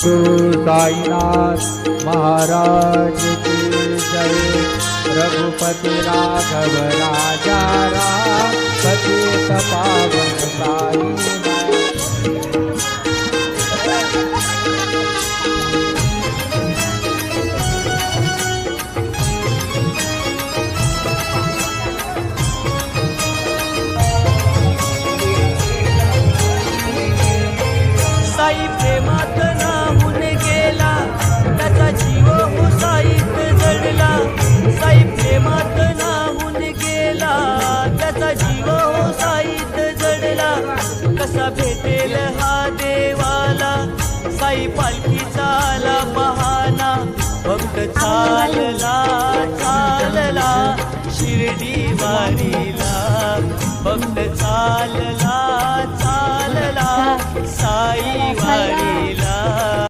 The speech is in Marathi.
साईनाथ महाराज की जय। रघुपति राघव राजा राम पतित पावन साईनाथ। साई प्रेमात नाहून गेला, त्याचा जीव हो साईत जडला। साई प्रेमात नाहून गेला, त्याचा जीव हो साईत जडला। कसा भेटेल हा देवाला, साई पालखीचा आला बहाना। भक्त चालला चालला शिर्डी वारीला, भक्त चालला चालला साई वारीला।